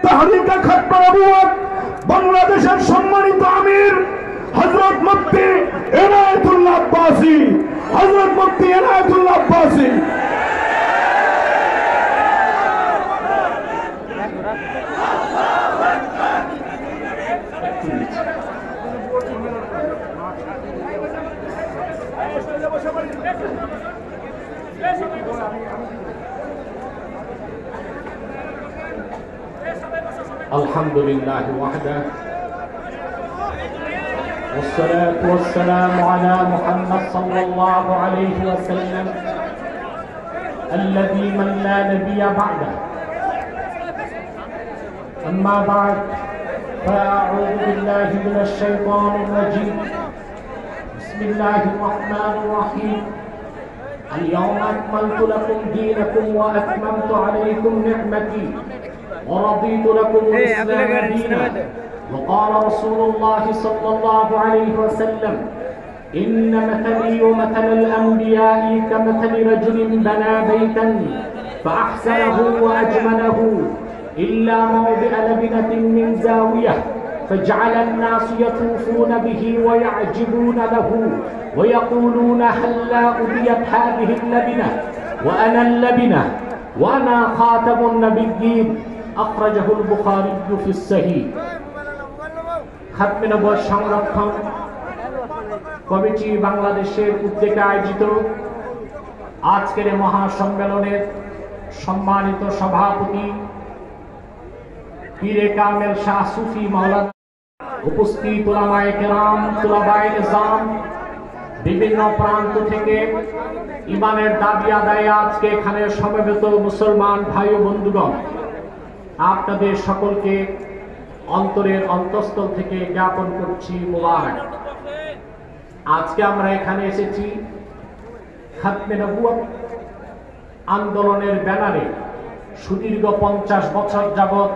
তাহরিকে খাতমে নবুয়ত বাংলাদেশের সম্মানিত আমির হযরত মুফতি ইনায়েতুল্লাহ আব্বাসী, হযরত মুফতি ইনায়েতুল্লাহ আব্বাসী। الحمدلله وحده والصلاة والسلام على محمد صلى الله عليه وسلم الذي من لا نبي بعده. أما بعد فأعوذ بالله من الشيطان الرجيم. بسم الله الرحمن الرحيم. اليوم أكملت لكم دينكم وأتممت عليكم نعمتي ورضيت لكم الإسلام دينا. وقال رسول الله صلى الله عليه وسلم إن مثلي ومثل الأنبياء كمثل رجل بنى بيتا فأحسنه وأجمله إلا موضع لبنة من زاوية فجعل الناس يطوفون به ويعجبون له ويقولون هلا أبيت هذه اللبنة وأنا اللبنة وأنا خاتم النبيين. أخرجه البخاري في الصحيح. খাতমে নবুয়ত সংরক্ষণ কমিটি বাংলাদেশের উদ্যোগে আয়োজিত আজকের মহাসম্মেলনের সম্মানিত সভাপতি পীরে কামেল শাহ সুফি মাওলানা, উপস্থিত উলামায়ে কেরাম, তুলাবায়ে নিজাম, বিভিন্ন প্রান্ত থেকে ইমানের দাবি আদায়ে আজকে এখানে সমবেত মুসলমান ভাই ও বন্ধুগণ, আপনাদের সকলকে অন্তরের অন্তঃস্থল থেকে জ্ঞাপন করছি মুবারক। আজকে আমরা এখানে এসেছি খাতমে নবুয়ত আন্দোলনের ব্যানারে সুদীর্ঘ 50 বছর যাবৎ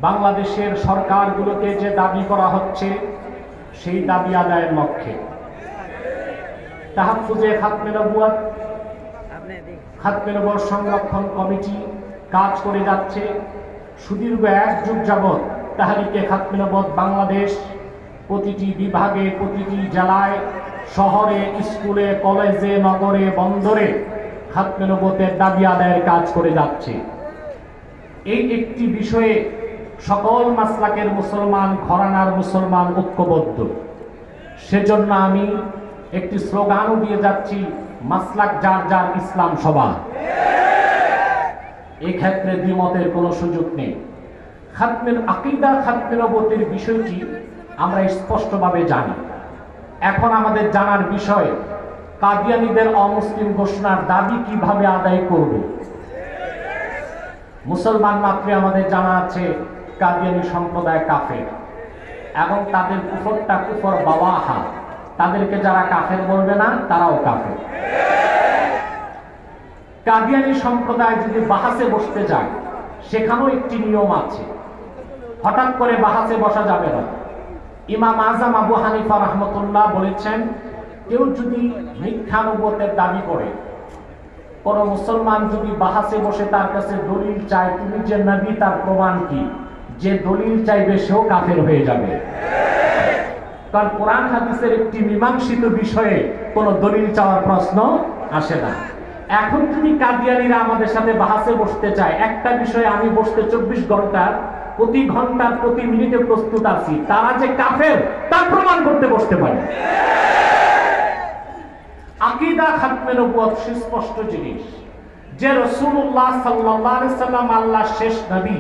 বাংলাদেশের সরকারগুলোকে যে দাবি করা হচ্ছে সেই দাবি আদায়ের লক্ষ্যে তাহফুজে খাতমে নবুয়ত, খাতমে নবুয়ত সংরক্ষণ কমিটি কাজ করে যাচ্ছে। সুদীর্ঘ 1 যুগ যাবৎ তাহরিকে খাতমে নবুয়ত বাংলাদেশ প্রতিটি বিভাগে, প্রতিটি জেলায়, শহরে, স্কুলে, কলেজে, নগরে, বন্দরে খাতমে নবুয়তের দাবি আদায়ের কাজ করে যাচ্ছে। এই একটি বিষয়ে সকল মাসলাকের মুসলমান, ঘরানার মুসলমান ঐক্যবদ্ধ। সেজন্য আমি একটি স্লোগানও দিয়ে যাচ্ছি, মাসলাক যার যার, ইসলাম সবার। এই ক্ষেত্রে দ্বিমতের কোনো সুযোগ নেই। খাতমের আকীদা, খাতমে নবুয়তের বিষয়টি আমরা স্পষ্টভাবে জানি। এখন আমাদের জানার বিষয়, কাদিয়ানীদের অমুসলিম ঘোষণার দাবি কিভাবে আদায় করব। মুসলমান মাত্রে আমাদের জানা আছে কাদিয়ানী সম্প্রদায় কাফের এবং তাদের কুফরটা কুফর বাওয়াহা, তাদেরকে যারা কাফের বলবে না তারাও কাফের। কাদিয়ানী সম্প্রদায় যদি বাহাসে বসতে যায় সেখানেও একটি নিয়ম আছে, হঠাৎ করে বাহাসে বসা যাবে না। ইমাম আজম আবু হানিফা রাহমাতুল্লাহ বলেছেন, কেউ যদি মিথ্যা নবুয়তের দাবি করে, কোন মুসলমান যদি বাহাসে বসে তার কাছে দলিল চায়, তুমি যে নবী তার প্রমাণ কি, যে দলিল চাইবে সেও কাফের হয়ে যাবে। কারণ কোরআন হাদিসের একটি মীমাংসিত বিষয়ে কোন দলিল চাওয়ার প্রশ্ন আসে না। এখন যদি কাদিয়ানীরা আমাদের সাথে বাহাসে বসতে চায়, একটা বিষয়ে আমি বসতে 24 ঘন্টার প্রতি ঘন্টার প্রতি মিনিটে প্রস্তুত আছি, তারা যে কাফের তা প্রমাণ করতে বসতে পারে। আকীদা খাতমে নবুয়ত সুস্পষ্ট জিনিস যে রাসূলুল্লাহ সাল্লাল্লাহু আলাইহি সাল্লাম আল্লাহর শেষ নবী,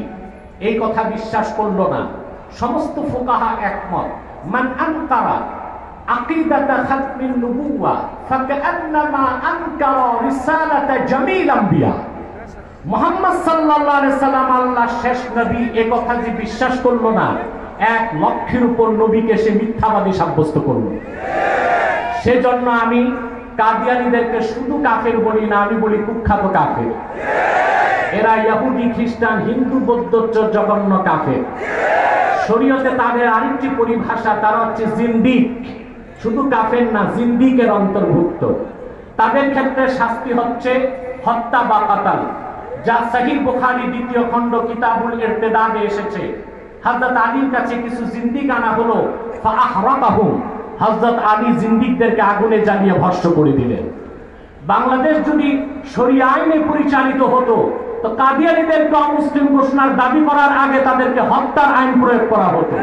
এই কথা বিশ্বাস করলো না। সমস্ত ফুকাহা একমত, মান আনকারা আকীদাতা খাতমিন নবুওয়া ফাকান্নামা আনকারা রিসালাতা জামিল আম্বিয়া। মুহাম্মদ সাল্লাল্লাহু আলাইহি সাল্লাম আল্লাহর শেষ নবী, এই কথা যে বিশ্বাস করলো না, 1 লক্ষের উপর নবীকে সে মিথ্যাবাদী সাব্যস্ত করলো। সেজন্য আমি কাদিয়ানীদেরকে শুধু কাফের বলি না, আমি বলি কুখ্যাত কাফের। এরা ইহুদি, খ্রিস্টান, হিন্দু, বৌদ্ধ জঘন্য কাফের। শরীয়তে তাদের আরেকটি পরিভাষা, তারা হচ্ছে জিন্দিক। শুধু কাফের না, জিন্দিকের অন্তর্ভুক্ত। তাদের ক্ষেত্রে শাস্তি হচ্ছে হত্যা বা কাতাল। যা সহিহ বুখারী দ্বিতীয় খণ্ড কিতাবুল ইরতিদাদে এসেছে। হযরত আলীর কাছে কিছু জিন্দিক আনা হলো, ফাআহরাকাহুম, হযরত আলী জিন্দিকদেরকে আগুনে জ্বালিয়ে ভস্ম করে দিলেন। বাংলাদেশ যদি শরিয়া আইনে পরিচালিত হতো তো কাদিয়ানীদেরকে অমুসলিম ঘোষণার দাবি করার আগে তাদেরকে হত্যার আইন প্রয়োগ করা হতো।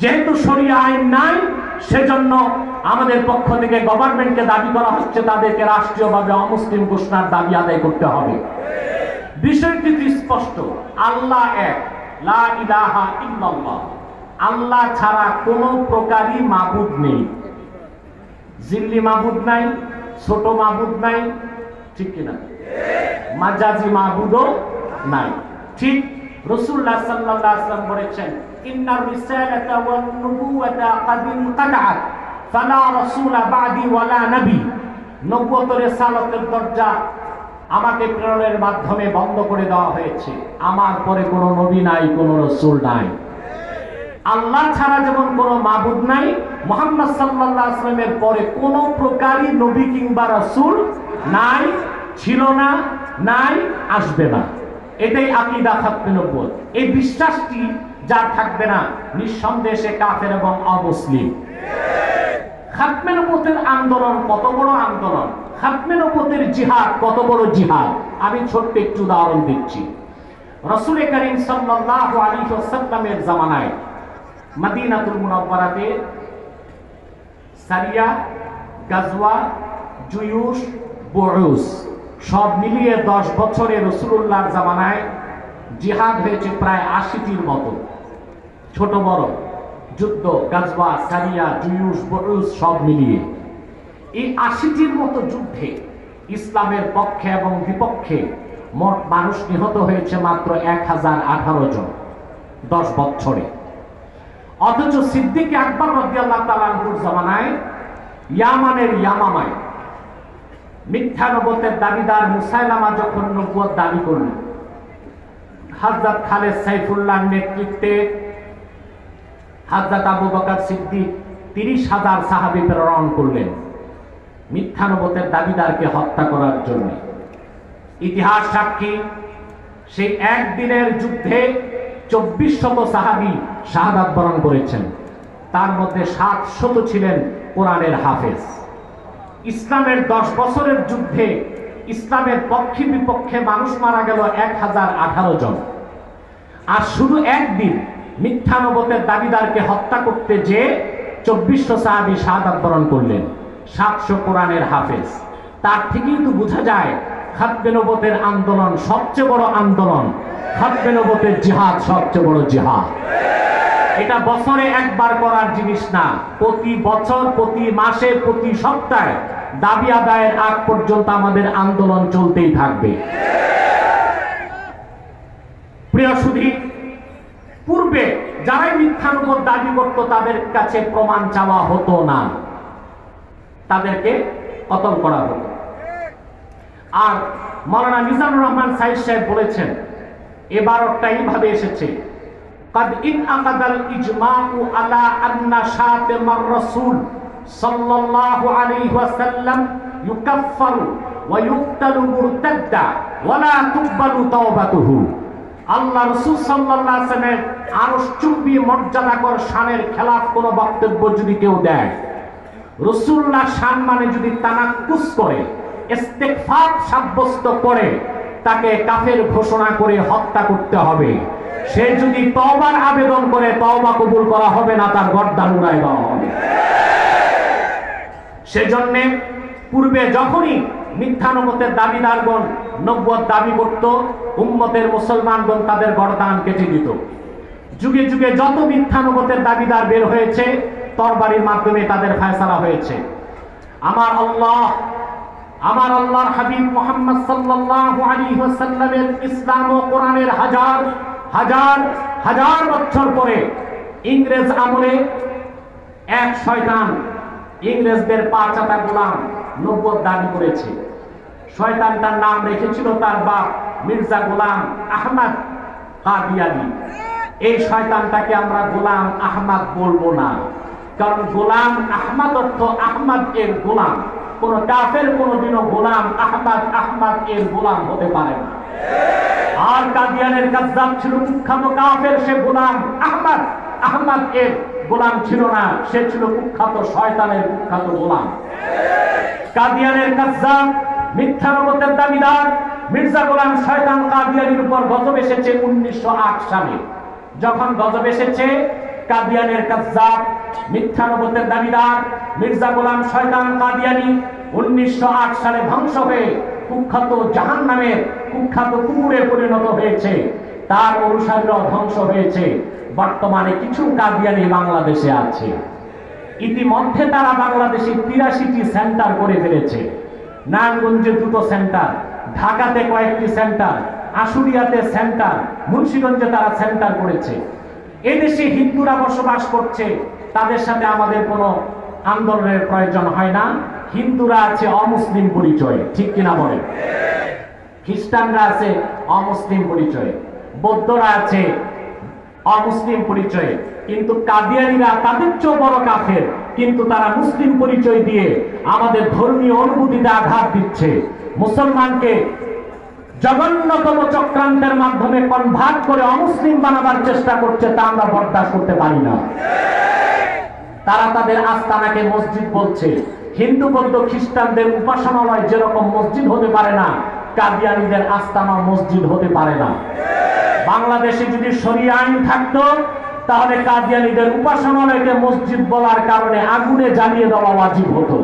যেহেতু শরিয়া আইন নাই, সেজন্য আমাদের পক্ষ থেকে গভর্নমেন্টকে দাবি করা হচ্ছে তাদেরকে রাষ্ট্রীয়ভাবে অমুসলিম ঘোষণার দাবি আদায় করতে হবে। বিষয়টি স্পষ্ট, আল্লাহ এক, লা ইলাহা ইল্লাল্লাহ, আল্লাহ ছাড়া কোনো প্রকারই মাবুদ নেই। জিল্লি মাবুদ নাই, ছোট মাবুদ নাই, ঠিক কিনা? মাজাজি মাবুদও নাই। ঠিক রাসূলুল্লাহ সাল্লাল্লাহু আলাইহি ওয়াসাল্লাম বলেছেন, ইন্নার রিসালাতা ওয়ান নুবুওয়াতা ক্বাদ ইনকাতাআত ফালা রাসূলা বাদি ওয়ালা নবী। নবুয়ত রিসালাতের দরজা আমাকে প্রেরণের মাধ্যমে বন্ধ করে দেওয়া হয়েছে, আমার পরে কোনো নবী নাই, কোনো রাসূল নাই। আল্লাহ ছাড়া যেমন কোনো মাবুদ নাই, মুহাম্মদ সাল্লাল্লাহু আলাইহি ওয়াসাল্লামের পরে কোনো প্রকারই নবী কিংবা রাসূল নাই, ছিল না, নাই, আসবে না। এটাই আকীদা খাতমে নবুয়ত। এই বিশ্বাসটি যার থাকবে না, নিঃসন্দেহে সে কাফের এবং অমুসলিম। খাতমে নবুয়তের আন্দোলন কত বড় আন্দোলন, খাতমে নবুয়তের জিহাদ কত বড় জিহাদ, আমি ছোট্ট একটু উদাহরণ দিচ্ছি। রাসূল করিম সাল্লাল্লাহু আলাইহি ওয়াসাল্লামের জামানায় মদিনাতুল মুনাওয়ারাতে সারিয়া, গাজওয়া, জুয়ুশ, বুউস সব মিলিয়ে 10 বছরে রাসূলুল্লাহর জামানায় জিহাদ হয়েছে প্রায় 80টির মতো, ছোট বড় যুদ্ধ, গাজওয়া, সারিয়া, জুয়ুশ, বুউস সব মিলিয়ে। এই 80টির মতো যুদ্ধে ইসলামের পক্ষে এবং বিপক্ষে মোট মানুষ নিহত হয়েছে মাত্র 1018 জন 10 বছরে। অথচ সিদ্দিক আকবর রাদিয়াল্লাহু তাআলা আনহুর জামানায় ইয়ামানের ইয়ামামায় মিথ্যা নবুয়তের দাবিদার মুসাইলামা যখন নবুয়ত দাবি করলেন, হযরত খালেদ সাইফুল্লাহর নেতৃত্বে হযরত আবু বকর সিদ্দিক 30,000 সাহাবী প্রেরণ করলেন মিথ্যা নবুয়তের দাবিদারকে হত্যা করার জন্য। ইতিহাস সাক্ষী, সেই একদিনের যুদ্ধে 2400 সাহাবী শাহাদাত বরণ করেছেন, তার মধ্যে 700 ছিলেন কোরআনের হাফেজ। ইসলামের 10 বছরের যুদ্ধে ইসলামের পক্ষে বিপক্ষে মানুষ মারা গেল 1018 জন। আর শুধু একদিন মিথ্যা নবুয়তের দাবিদারকে হত্যা করতে যে 2400 সাহাবী শাহাদাত বরণ করলেন, 700 কোরআনের হাফেজ। তার থেকেই তো বোঝা যায় খাতমে নবুয়তের আন্দোলন সবচেয়ে বড় আন্দোলন, খাতমে নবুয়তের জিহাদ সবচেয়ে বড় জিহাদ। এটা বছরে একবার করার জিনিস না, প্রতি বছর, প্রতি মাসে, প্রতি সপ্তাহে দাবি আদায়ের আগ পর্যন্ত আমাদের আন্দোলন চলতেই থাকবে। প্রিয় সুধী, পূর্বে যারাই মিথ্যা নবুয়ত দাবি করত তাদের কাছে প্রমাণ চাওয়া হতো না, তাদেরকে কতল করা হতো। আর মাওলানা মিজানুর রহমান সাইদ সাহেব বলেছেন, এবারটা এইভাবে এসেছে, قد انعقد الاجماع على ان شاتم الرسول صلى الله عليه وسلم يكفر ويقتل مرتدا ولا تقبل توبته। আল্লাহ রাসূল সাল্লাল্লাহু আলাইহি ওয়াসাল্লামের আরশচুম্বী মর্যাদাকর শানের খেলাফ কোন বক্তব্য যদি কেউ দেয়, রাসূলুল্লাহ শান মানে যদি তানাক্কুস করে, ইস্তিগফার সাব্যস্ত করে, তাকে কাফের ঘোষণা করে হত্যা করতে হবে। সে যদি তওবার আবেদন করে, তওবা কবুল করা হবে না, তার গর্দান উড়ায় দেওয়া হবে। সেজন্য পূর্বে যখনই মিথ্যা নবুয়তের দাবিদারগণ নবুয়ত দাবি করত, উম্মতের মুসলমানগণ তাদের গর্দান কেটে দিত। যুগে যুগে যত মিথ্যা নবুয়তের দাবিদার বের হয়েছে, তরবারির মাধ্যমে তাদের ফয়সালা হয়েছে। আমার আল্লাহর হাবিব মুহাম্মদ সাল্লাল্লাহু আলাইহি ওয়াসাল্লামের ইসলাম ও কোরআনের হাজার হাজার বছর পরে ইংরেজ আমলে এক শয়তান ইংরেজদের 5 আটা গোলাম নবুয়ত দাবি করেছে। শয়তানটার নাম রেখেছিল তার বাপ মির্জা গোলাম আহমদ কাদিয়ানী। এই শয়তানটাকে আমরা গোলাম আহমদ বলবো না, কারণ গোলাম আহমদ অর্থ আহমদ এর গোলাম। কোন কাফের কোনদিনও গোলাম আহমদ এর গোলাম হতে পারে না। আর কাদিয়ানের কাযযাব ছিল কুখ্যাত কাফের, সে গোলাম আহমদ এর গোলাম ছিল না, সে ছিল কুখ্যাত শয়তানের কুখ্যাত গোলাম। কাদিয়ানের কাযযাব মিথ্যা নবুয়তের দাবিদার মির্জা গোলাম শয়তান কাদিয়ানির উপর গজব এসেছে 1908 সালে। যখন গজব এসেছে, কাদিয়ানের কাযযাব মিথ্যা নবুয়তের দাবিদার মির্জা গোলাম শয়তান কাদিয়ানি 1908 সালে ধ্বংস হয়ে কুখ্যাত জাহান্নামের কুখ্যাত কুকুরে পরিণত হয়েছে, তার অনুসারীরাও ধ্বংস হয়েছে। বর্তমানে কিছু কাদিয়ানি বাংলাদেশে আছে। ইতিমধ্যে তারা বাংলাদেশে 83টি সেন্টার করে ফেলেছে। নারায়ণগঞ্জে 2টো সেন্টার, ঢাকাতে কয়েকটি সেন্টার, আশুলিয়াতে সেন্টার, মুন্সিগঞ্জে তারা সেন্টার করেছে। এদেশে হিন্দুরা বসবাস করছে, তাদের সাথে আমাদের কোনো আন্দোলনের প্রয়োজন হয় না। হিন্দুরা আছে অমুসলিম পরিচয়ে, ঠিক কিনা বলেন? খ্রিস্টানরা আছে অমুসলিম পরিচয়ে, বৌদ্ধরা আছে অমুসলিম পরিচয়ে, কিন্তু কাদিয়ানীরা তাদের চেয়ে বড় কাফের, কিন্তু তারা মুসলিম পরিচয় দিয়ে আমাদের ধর্মীয় অনুভূতিতে আঘাত দিচ্ছে। মুসলমানকে জঘন্যতম চক্রান্তের মাধ্যমে কনভার্ট করে অমুসলিম বানাবার চেষ্টা করছে, তা আমরা বরদাস্ত করতে পারি না। তারা তাদের আস্তানাকে মসজিদ বলছে। হিন্দু বৌদ্ধ খ্রিস্টানদের উপাসনালয় যেরকম মসজিদ হতে পারে না, কাদিয়ানীদের আস্তানা মসজিদ হতে পারে না। বাংলাদেশে যদি শরিয়া আইন থাকতো, তাহলে কাদিয়ানীদের উপাসনালয়কে মসজিদ বলার কারণে আগুনে জ্বালিয়ে দেওয়া ওয়াজিব হতো।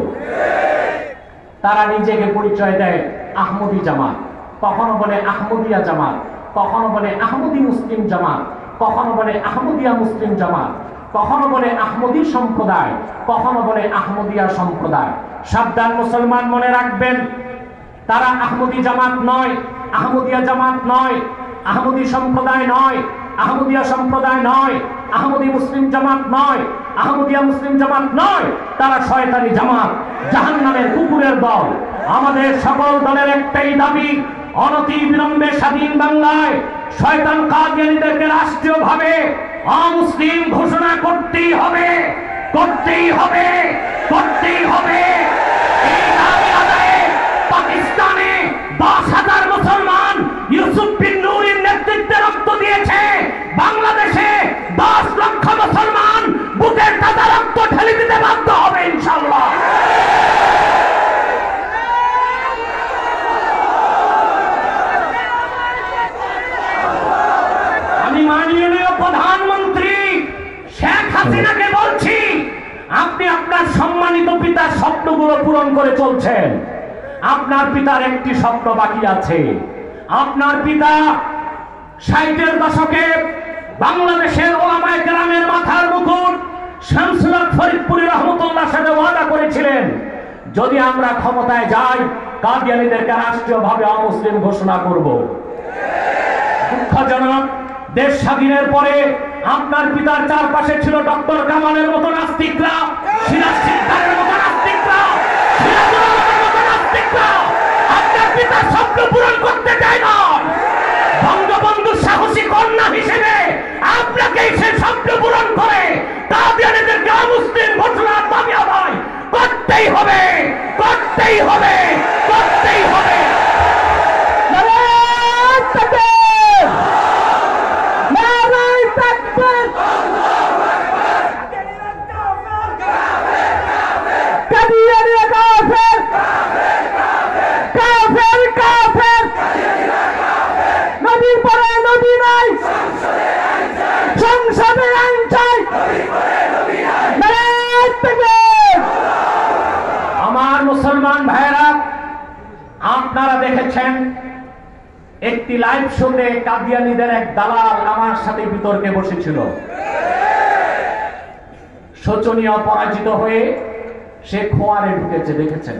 তারা নিজেকে পরিচয় দেয় আহমদী জামাত, কখনো বলে আহমদিয়া জামাত, কখনো বলে আহমদী মুসলিম জামাত, কখনো বলে আহমদিয়া মুসলিম জামাত, কখনো বলে আহমদী সম্প্রদায়, কখনো বলে আহমদিয়া সম্প্রদায়। সাবধান মুসলমান, মনে রাখবেন, তারা আহমদী জামাত নয়, আহমদিয়া জামাত নয়, আহমদী সম্প্রদায় নয়, আহমদিয়া সম্প্রদায় নয়, আহমদী মুসলিম জামাত নয়, আহমদিয়া মুসলিম জামাত নয়। তারা শয়তানি জামাত, জাহান্নামের কুকুরের দল। আমাদের সকল দলের একটাই দাবি, অনতি বিলম্বে স্বাধীন বাংলায় শয়তান কাদিয়ানীদেরকে রাষ্ট্রীয়ভাবে অমুসলিম ঘোষণা করতেই হবে, করতেই হবে, করতেই হবে। এই দাবি আদায়ে পাকিস্তানে 10,000 মুসলমান ইউসুফ বিন নূরের নেতৃত্বে রক্ত দিয়েছে। বাংলাদেশে 10 লক্ষ মুসলমান বুকের তাজা রক্ত ঢেলে দিতে বাধ্য হবে ইনশাআল্লাহ। আমি মাননীয় প্রধানমন্ত্রী শেখ হাসিনাকে বলছি, আপনি আপনার সম্মানিত পিতার স্বপ্নগুলো পূরণ করে চলছেন। আপনার পিতার একটি স্বপ্ন বাকি আছে। আপনার পিতা 60-এর দশকে বাংলাদেশের ওলামায়ে কেরামের মাথার মুকুট শামসুল হক ফরিদপুরি রহমতুল্লাহ সাথে ওয়াদা করেছিলেন, যদি আমরা ক্ষমতায় যাই কাদিয়ানীদেরকে রাষ্ট্রীয়ভাবে অমুসলিম ঘোষণা করব। দুঃখজনক, দেশ স্বাধীনের পরে আপনার পিতার চারপাশে ছিল ডক্টর কামালের মতো নাস্তিকরা, সিরাজ সিকদারের মতো নাস্তিকরা, সিরাজুল আলমের মতো নাস্তিকরা। আপনার পিতার স্বপ্ন পূরণ করতে চায় না। বঙ্গবন্ধুর সাহসী কন্যা হিসেবে আপনাকে সেই স্বপ্ন পূরণ করে কাদিয়ানীদেরকে অমুসলিম ঘোষণার দাবি আদায় করতেই হবে, করতেই হবে, করতেই হবে। আমার মুসলমান ভাইরা, আপনারা দেখেছেন একটি লাইভ শোতে কাদিয়ানীদের এক দালাল আমার সাথে বিতর্কে বসেছিল। শোচনীয় পরাজিত হয়ে সে খোয়ারে ঢুকেছে, দেখেছেন?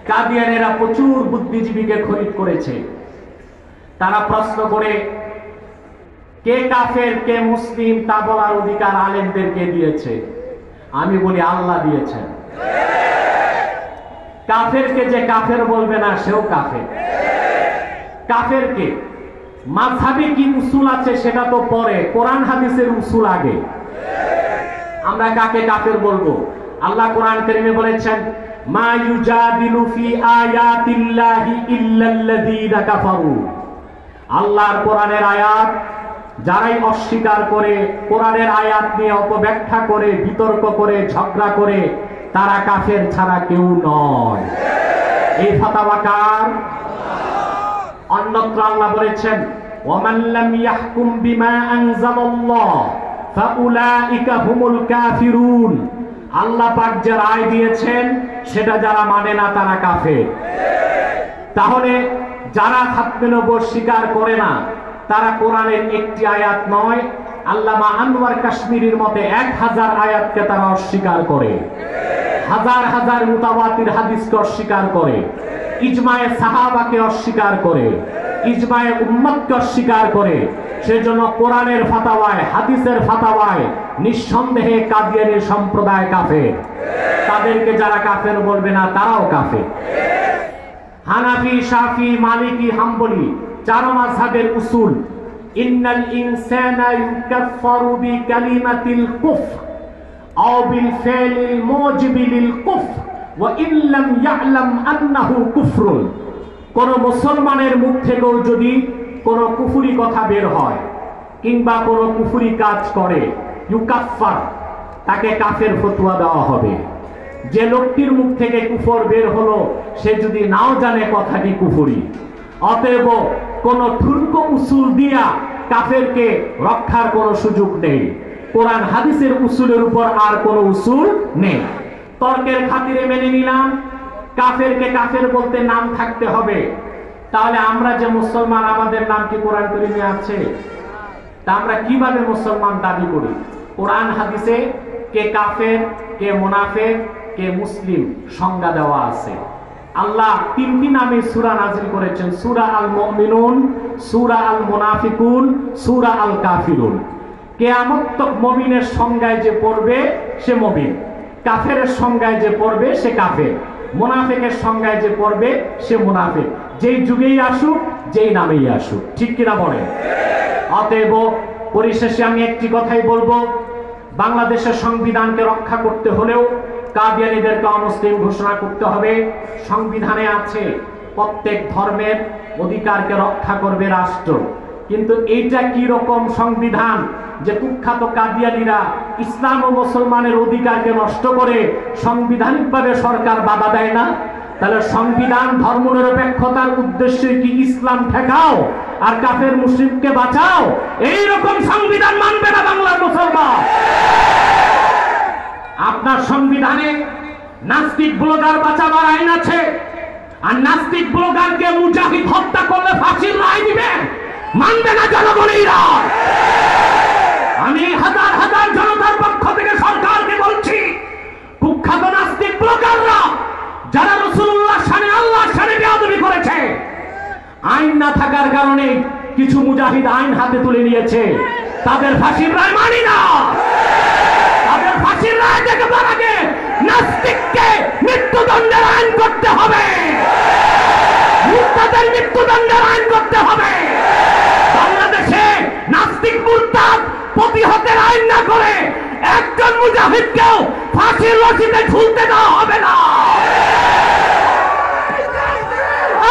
কাদিয়ানীরা প্রচুর বুদ্ধিজীবীকে খরিদ করেছে। তারা প্রশ্ন করে কে কাফের কে মুসলিম তা বলার অধিকার আলেমদেরকে দিয়েছে। আমি বলি আল্লাহ দিয়েছেন। কাফেরকে যে কাফের বলবে না সেও কাফের। কাফেরকে মাযহাবে কি উসুল আছে সেটা তো পরে, কোরআন হাদিসের উসুল আগে। আমরা কাকে কাফের বলবো? আল্লাহ কোরআন কারীমে বলেছেন, মা ইউজাদিলু ফি আয়াতিল্লাহি ইল্লাল্লাযীনা কাফারু। আল্লাহর কোরআনের আয়াত যারাই অস্বীকার করে, কোরআনের আয়াত নিয়ে অপব্যাখ্যা করে, বিতর্ক করে, ঝগড়া করে, তারা কাফের ছাড়া কেউ নয়। এই ফাতাওয়া কার? অন্যত্র আল্লাহ বলেছেন, ওয়ামান লাম ইয়াহকুম বিমা আনজালাল্লাহ ফাউলাইকা হুমুল কাফিরুন। আল্লাহ পাক যে রায় দিয়েছেন সেটা যারা মানে না তারা কাফের। তাহলে যারা খাতমে নবুয়ত স্বীকার করে না তারা কোরআনের একটি আয়াত নয়, আল্লামা আনোয়ার কাশ্মীরির মতে 1000 আয়াতকে তারা অস্বীকার করে, হাজার হাজার মুতাওয়াতির হাদিসকে অস্বীকার করে, ইজমায়ে সাহাবাকে অস্বীকার করে, ইজমায়ে উম্মতকে অস্বীকার করে। সেজন্য কোরআনের ফাতাওয়ায়, হাদিসের ফাতাওয়ায় নিঃসন্দেহে কাদিয়ানী সম্প্রদায় কাফের। তাদেরকে যারা কাফের বলবে না তারাও কাফের। হানাফি, শাফি, মালিকি, হাম্বলি 4 মাযহাবের উসুল, ইন্নাল ইনসানা ইউকাফফারু বিকালিমাতিল কুফর আও বিল ফি'লিল মুজিবি লিল কুফর ওয়া ইন লাম ইয়া'লাম আন্নাহু কুফরুন। কোন মুসলমানের মুখ থেকেও যদি কোন কুফরি কথা বের হয় কিংবা কোন কুফরি কাজ করে, ইউকাফফার, তাকে কাফের ফতোয়া দেওয়া হবে। যে লোকটির মুখ থেকে কুফর বের হলো সে যদি নাও জানে কথাটি কুফরি, অতএব কোন ঠুনকো উসুল দিয়া কাফেরকে রক্ষার কোনো সুযোগ নেই। কোরআন হাদিসের উসুলের উপর আর কোনো উসুল নেই। তর্কের খাতিরে মেনে নিলাম কাফেরকে কাফের বলতে নাম থাকতে হবে। তাহলে আমরা যে মুসলমান, আমাদের নাম কি কোরআন কারীমে আছে? তা আমরা কিভাবে মুসলমান দাবি করি? কোরআন হাদিসে কে কাফের, কে মুনাফিক, কে মুসলিম সংজ্ঞা দেওয়া আছে। আল্লাহ 3টি নামে সূরা নাযিল করেছেন, সূরা আল মুমিনুন, সূরা আল মুনাফিকুন, সূরা আল কাফিরুন। কিয়ামত তক মুমিনের সংজ্ঞায় যে পড়বে সে মুমিন, কাফেরের সংজ্ঞায় যে পড়বে সে কাফের, মুনাফিকের সংজ্ঞায় যে পড়বে সে মুনাফিক, যেই যুগেই আসুক, যেই নামেই আসুক। ঠিক কিনা বলেন? অতএব পরিশেষে আমি একটি কথাই বলবো, বাংলাদেশের সংবিধানকে রক্ষা করতে হলেও কাদিয়ানীদেরকে অমুসলিম ঘোষণা করতে হবে। সংবিধানে আছে প্রত্যেক ধর্মের অধিকারকে রক্ষা করবে রাষ্ট্র, কিন্তু এইটা কি রকম সংবিধান যে কুখ্যাত কাদিয়ানীরা ইসলাম ও মুসলমানের অধিকারকে নষ্ট করে সাংবিধানিকভাবে সরকার বাধা দেয় না? তাহলে সংবিধান ধর্মনিরপেক্ষতার উদ্দেশ্যে কি ইসলাম ঠেকাও আর কাফের মুসলিমকে বাঁচাও? এই রকম সংবিধান মানবে না বাংলার মুসলমান। আপনার সংবিধানে নাস্তিক ব্লগার বাঁচাবার আইন আছে, আর নাস্তিক ব্লগারকে মুজাহিদ হত্যা করলে ফাঁসির রায় দিবেন, মানবে না জনগণের রায়। আমি হাজার হাজার জনতার পক্ষ থেকে সরকারকে বলছি, কুখ্যাত নাস্তিক ব্লগাররা যারা রাসূলুল্লাহ শানে, আল্লাহর শানে বেয়াদবি করেছে, আইন না থাকার কারণে কিছু মুজাহিদ আইন হাতে তুলে নিয়েছে, তাদের ফাঁসির রায় মানি না। তাদের ফাঁসির রায় দেখবার আগে নাস্তিককে মৃত্যুদণ্ডের আইন করতে হবে, মুরতাদের মৃত্যুদণ্ডের আইন করতে হবে। বাংলাদেশে নাস্তিক মুরতাদ প্রতিহতের আইন না করে একজন মুজাহিদকেও ফাঁসির রশিতে ঝুলতে দেওয়া হবে না।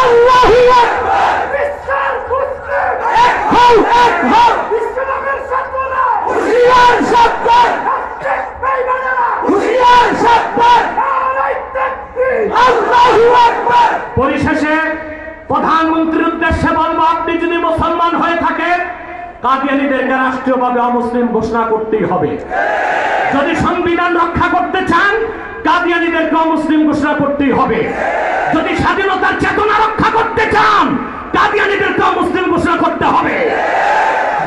আল্লাহু আকবার। বিশ্বাস মুসলিম এক হও, এক হও। ইসলামের ছাত্ররা হুঁশিয়ার সাবধান, নাস্তিক বেঈমানেরা হুঁশিয়ার সাবধান। নারায়ে তাকবীর, আল্লাহু আকবার। পরিশেষে প্রধানমন্ত্রীর উদ্দেশ্যে বলবো, আপনি যদি মুসলমান হয়ে থাকেন কাদিয়ানীদেরকে রাষ্ট্রীয়ভাবে অমুসলিম ঘোষণা করতেই হবে। যদি সংবিধান রক্ষা করতে চান কাদিয়ানীদেরকে অমুসলিম ঘোষণা করতেই হবে। যদি স্বাধীনতার চেতনা রক্ষা করতে চান কাদিয়ানীদেরকে অমুসলিম ঘোষণা করতে হবে।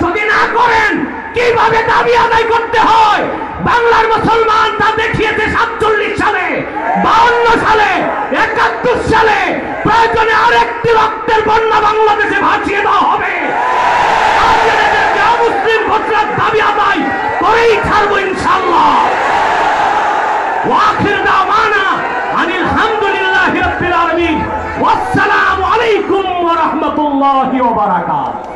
যদি না করেন কিভাবে দাবি আদায় করতে হয় বাংলার মুসলমান তা দেখিয়েছে 47 সালে, 52 সালে, 71 সালে। প্রয়োজনে আরেকটি রক্তের বন্যা বাংলাদেশে ভাসিয়ে দেওয়া হবে। মুসলিম ঘোষণার দাবি আদায় করেই ছাড়বো ইনশাআল্লাহ। ওয়াখির দাওয়ানা আনিল হামদুলিল্লাহি রাব্বিল আলামিন। ওয়াসসালামু আলাইকুম ওয়া রাহমাতুল্লাহি ওয়া বারাকাতুহু।